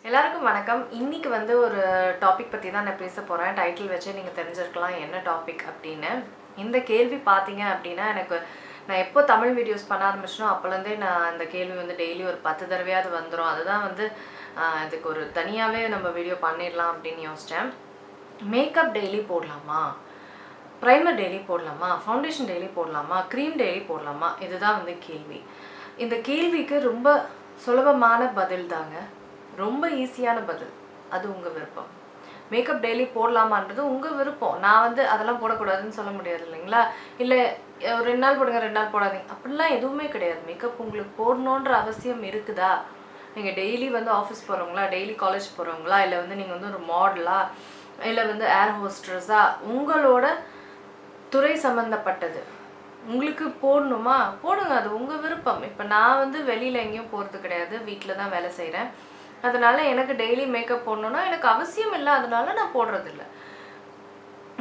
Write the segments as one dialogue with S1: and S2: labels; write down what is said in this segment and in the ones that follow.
S1: எல்லாருக்கும் வணக்கம். இன்னைக்கு வந்து ஒரு டாபிக் பற்றி தான் நான் பேச போகிறேன். டைட்டில் வச்சே நீங்கள் தெரிஞ்சிருக்கலாம் என்ன டாபிக் அப்படின்னு. இந்த கேள்வி பார்த்தீங்க அப்படின்னா நான் எப்போ தமிழ் வீடியோஸ் பண்ண ஆரம்பிச்சனோ அப்போலேருந்தே நான் அந்த கேள்வி வந்து டெய்லி ஒரு 10 தடவையாவது வந்துடும். அதுதான் வந்து இதுக்கு ஒரு தனியாகவே நம்ம வீடியோ பண்ணிடலாம் அப்படின்னு யோசித்தேன். மேக்கப் டெய்லி போடலாமா, ப்ரைமர் டெய்லி போடலாமா, ஃபவுண்டேஷன் டெய்லி போடலாமா, க்ரீம் டெய்லி போடலாமா, இதுதான் வந்து கேள்வி. இந்த கேள்விக்கு ரொம்ப சுலபமான பதில் தாங்க, ரொம்ப ஈஸியான பதில். அது உங்கள் விருப்பம். மேக்கப் டெய்லி போடலாமான்றது உங்கள் விருப்பம். நான் வந்து அதெல்லாம் போடக்கூடாதுன்னு சொல்ல முடியாது இல்லைங்களா? இல்லை 2 நாள் போடுங்க 2 நாள் போடாதீங்க அப்படிலாம் எதுவுமே கிடையாது. மேக்கப் உங்களுக்கு போடணுன்ற அவசியம் இருக்குதா? நீங்கள் டெய்லி வந்து ஆஃபீஸ் போகிறவங்களா, டெய்லி காலேஜ் போகிறவங்களா, இல்லை வந்து நீங்கள் வந்து ஒரு மாடலா, இல்லை வந்து ஏர் ஹோஸ்டர்ஸா, உங்களோட துறை சம்மந்தப்பட்டது உங்களுக்கு போடணுமா போடுங்க, அது உங்கள் விருப்பம். இப்போ நான் வந்து வெளியில் எங்கேயும் போகிறது கிடையாது, வீட்டில் தான் வேலை செய்கிறேன். அதனால் எனக்கு டெய்லி மேக்கப் போடணுன்னா எனக்கு அவசியம் இல்லை, அதனால நான் போடுறதில்ல.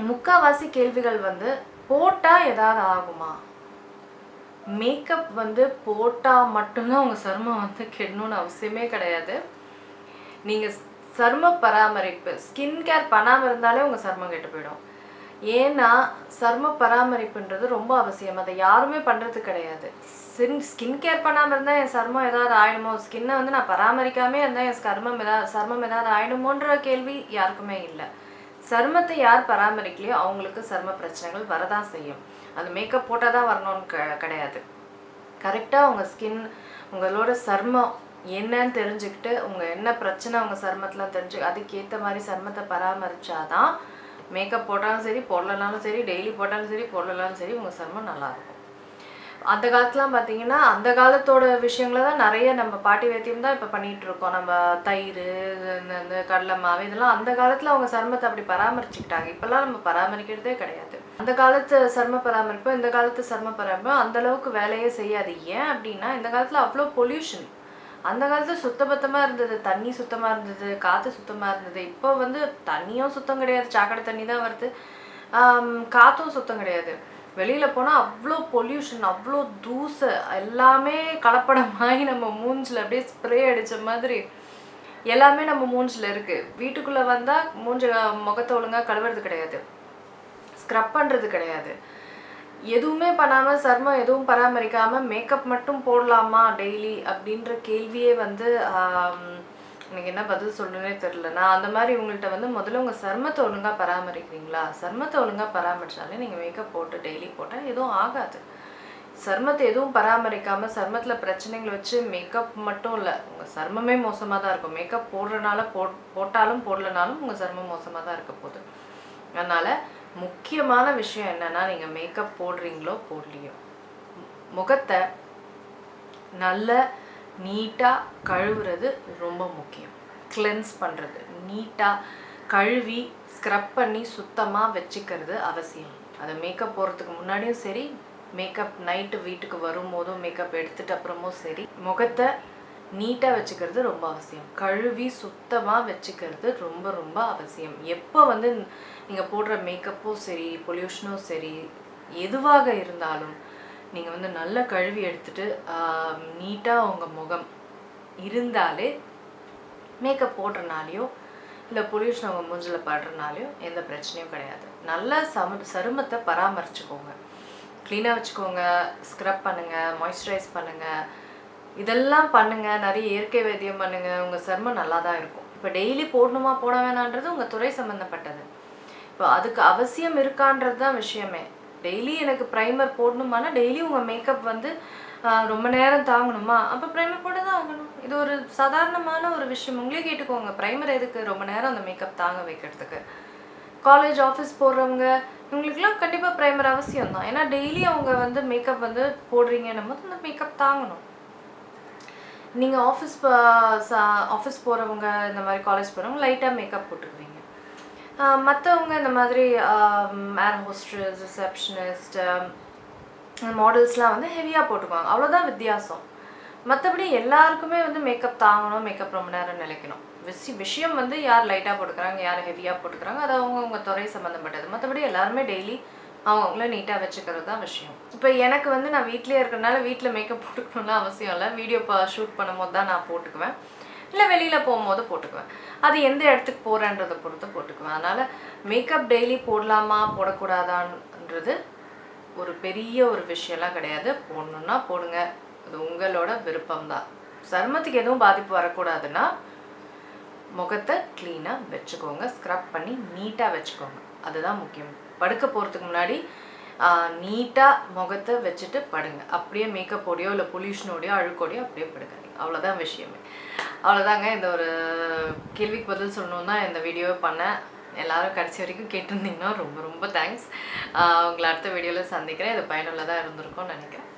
S1: முக்கால்வாசி கேள்விகள் வந்து போட்டால் ஏதாவது ஆகுமா, மேக்கப் வந்து போட்டால் மட்டும்தான் உங்கள் சருமம் வந்து கெடணும்னு அவசியமே கிடையாது. நீங்கள் சரும பராமரிப்பு ஸ்கின் கேர் பண்ணாமல் இருந்தாலே உங்கள் சருமம் கெட்டு போயிடும். ஏன்னா சரும பராமரிப்புன்றது ரொம்ப அவசியம். அதை யாருமே பண்ணுறது கிடையாது. ஸ்கின் கேர் பண்ணாமல் இருந்தால் என் சருமம் ஏதாவது ஆயிடுமோ, ஸ்கின்னை வந்து நான் பராமரிக்காமே இருந்தால் என் சருமம் ஏதாவது ஆயிடுமோன்ற கேள்வி யாருக்குமே இல்லை. சருமத்தை யார் பராமரிக்கலையோ அவங்களுக்கு சரும பிரச்சனைகள் வரதான் செய்யும். அது மேக்கப் போட்டால் தான் வரணும்னு கிடையாது. கரெக்டாக உங்கள் உங்களோட சருமம் என்னன்னு தெரிஞ்சுக்கிட்டு உங்கள் என்ன பிரச்சனை உங்கள் சருமத்தில் தெரிஞ்சு அதுக்கேற்ற மாதிரி சருமத்தை பராமரித்தாதான் மேக்கப் போட்டாலும் சரி போடலனாலும் சரி, டெய்லி போட்டாலும் சரி போடலனாலும் சரி உங்கள் சருமம் நல்லாயிருக்கும். அந்த காலத்துலாம் பார்த்தீங்கன்னா அந்த காலத்தோட விஷயங்களை தான் நிறைய நம்ம பாட்டி வைத்தியம் தான் இப்போ பண்ணிகிட்ருக்கோம். நம்ம தயிர், இந்த கடலை மாவு, இதெல்லாம் அந்த காலத்தில் அவங்க சருமத்தை அப்படி பராமரிச்சுக்கிட்டாங்க. இப்போல்லாம் நம்ம பராமரிக்கிறதே கிடையாது. அந்த காலத்து சரும பராமரிப்பு இந்த காலத்து சரும பராமரிப்பு அந்தளவுக்கு வேலையே செய்யாது. ஏன் அப்படின்னா இந்த காலத்தில் அவ்வளோ பொல்யூஷன். அந்த காலத்தில் சுத்தபத்தமாக இருந்தது, தண்ணி சுத்தமாக இருந்தது, காற்று சுத்தமாக இருந்தது. இப்போ வந்து தண்ணியும் சுத்தம் கிடையாது, சாக்கடை தண்ணி தான் வருது, காற்றும் சுத்தம் கிடையாது. வெளியில் போனால் அவ்வளோ பொல்யூஷன், அவ்வளோ தூசு, எல்லாமே கலப்படமாகி நம்ம மூஞ்சில் அப்படியே ஸ்ப்ரே அடித்த மாதிரி எல்லாமே நம்ம மூஞ்சில் இருக்குது. வீட்டுக்குள்ளே வந்தால் முகத்தை ஒழுங்காக கழுவுறது கிடையாது, ஸ்க்ரப் பண்ணுறது கிடையாது, எதுவுமே பண்ணாமல் சருமம் எதுவும் பராமரிக்காமல் மேக்கப் மட்டும் போடலாமா டெய்லி அப்படின்ற கேள்வியே வந்து எனக்கு என்ன பதில் சொல்கிறேனே தெரில. நான் அந்த மாதிரி உங்கள்கிட்ட வந்து முதல்ல உங்கள் சருமத்தை ஒழுங்காக பராமரிக்கிறீங்களா? சருமத்தை ஒழுங்காக பராமரித்தாலே நீங்கள் மேக்கப் போட்டு டெய்லி போட்டால் எதுவும் ஆகாது. சருமத்தை எதுவும் பராமரிக்காமல் சருமத்தில் பிரச்சனைகள் வச்சு மேக்கப் மட்டும் இல்லை, உங்கள் சருமமே மோசமாக தான் இருக்கும். மேக்கப் போடுறதுனால போட்டாலும் போடலனாலும் உங்கள் சருமம் மோசமாக தான் இருக்க போகுது. அதனால் முக்கியமான விஷயம் என்னென்னா, நீங்கள் மேக்கப் போடுறீங்களோ போடலையோ முகத்தை நல்ல நீட்டாக கழுவுறது ரொம்ப முக்கியம். கிளென்ஸ் பண்ணுறது, நீட்டாக கழுவி ஸ்க்ரப் பண்ணி சுத்தமாக வச்சுக்கிறது அவசியம். அது மேக்கப் போடுறதுக்கு முன்னாடியும் சரி, மேக்கப் நைட்டு வீட்டுக்கு வரும்போதும் மேக்கப் எடுத்துகிட்டு அப்புறமும் சரி, முகத்தை நீட்டாக வச்சுக்கிறது ரொம்ப அவசியம். கழுவி சுத்தமாக வச்சுக்கிறது ரொம்ப ரொம்ப அவசியம். எப்போ வந்து நீங்கள் போடுற மேக்கப்பும் சரி, பொல்யூஷனும் சரி, எதுவாக இருந்தாலும் நீங்கள் வந்து நல்லா கழுவி எடுத்துகிட்டு நீட்டாக உங்கள் முகம் இருந்தாலே மேக்கப் போடுறனாலையோ இல்லை பொல்யூஷன் உங்கள் மூஞ்சில் படுறனாலையோ எந்த பிரச்சனையும் கிடையாது. நல்லா சருமத்தை பராமரிச்சுக்கோங்க, க்ளீனாக வச்சுக்கோங்க, ஸ்க்ரப் பண்ணுங்கள், மாய்ஸ்சரைஸ் பண்ணுங்கள், இதெல்லாம் பண்ணுங்கள், நிறைய இயற்கை வைத்தியம் பண்ணுங்கள், உங்கள் சருமம் நல்லா தான் இருக்கும். இப்போ டெய்லி போடணுமா போட வேணான்றது உங்கள் துறை சம்மந்தப்பட்டது. இப்போ அதுக்கு அவசியம் இருக்கான்றது தான் விஷயமே. டெய்லி எனக்கு ப்ரைமர் போடணுமானா டெய்லி உங்கள் மேக்கப் வந்து ரொம்ப நேரம் தாங்கணுமா, அப்போ ப்ரைமர் போட தான் ஆகணும். இது ஒரு சாதாரணமான ஒரு விஷயம். உங்களே கேட்டுக்கோங்க, ப்ரைமர் எதுக்கு ரொம்ப நேரம் அந்த மேக்கப் தாங்க வைக்கிறதுக்கு? காலேஜ் ஆஃபீஸ் போடுறவங்க இவங்களுக்குலாம் கண்டிப்பாக ப்ரைமர் அவசியம் தான். ஏன்னா டெய்லி அவங்க வந்து மேக்கப் வந்து போடுறீங்கன்னும் போது அந்த மேக்கப் தாங்கணும். நீங்கள் ஆஃபீஸ் போகிறவங்க, இந்த மாதிரி காலேஜ் போகிறவங்க லைட்டாக மேக்கப் போட்டுக்குவீங்க. மற்றவங்க இந்த மாதிரி ஏர் ஹோஸ்டர்ஸ், ரிசப்ஷனிஸ்ட், மாடல்ஸ்லாம் வந்து ஹெவியாக போட்டுக்குவாங்க. அவ்வளோதான் வித்தியாசம். மற்றபடி எல்லாருக்குமே வந்து மேக்கப் தாங்கணும், மேக்கப் ரொம்ப நேரம் நிலைக்கணும். விஷயம் வந்து யார் லைட்டாக போட்டுக்கிறாங்க, யார் ஹெவியாக போட்டுக்கிறாங்க, அது அவங்க துறை சம்மந்தப்பட்டது. மற்றபடி எல்லாருமே டெய்லி அவங்கள நீட்டாக வச்சுக்கிறது தான் விஷயம். இப்போ எனக்கு வந்து நான் வீட்டிலே இருக்கிறனால வீட்டில் மேக்கப் போட்டுக்கணும்னு அவசியம் இல்லை. வீடியோ ஷூட் பண்ணும்போது தான் நான் போட்டுக்குவேன். இல்லை வெளியில் போகும்போது போட்டுக்குவேன். அது எந்த இடத்துக்கு போகிறேன்றதை பொறுத்து போட்டுக்குவேன். அதனால் மேக்கப் டெய்லி போடலாமா போடக்கூடாதான்றது ஒரு பெரிய ஒரு விஷயம்லாம் கிடையாது. போடணுன்னா போடுங்க, அது உங்களோட விருப்பம்தான். சருமத்துக்கு எதுவும் பாதிப்பு வரக்கூடாதுன்னா முகத்தை க்ளீனாக வச்சுக்கோங்க, ஸ்க்ரப் பண்ணி நீட்டாக வச்சுக்கோங்க, அதுதான் முக்கியம். படுக்க போகிறதுக்கு முன்னாடி நீட்டாக முகத்தை வச்சுட்டு படுங்க. அப்படியே மேக்கப்போடையோ இல்லை பொல்யூஷனோடையோ அழுக்கோடையோ அப்படியே படுக்காதீங்க. அவ்வளோதான் விஷயமே. அவ்வளோதாங்க. இந்த ஒரு கேள்விக்கு பதில் சொல்லணுன்னு தான் இந்த வீடியோவை பண்ணேன். எல்லோரும் கடைசி வரைக்கும் கேட்டிருந்தீங்கன்னா ரொம்ப ரொம்ப தேங்க்ஸ். உங்களை அடுத்த வீடியோவில் சந்திக்கிறேன். இது பயனுள்ளதாக இருந்திருக்கும்னு நினைக்கிறேன்.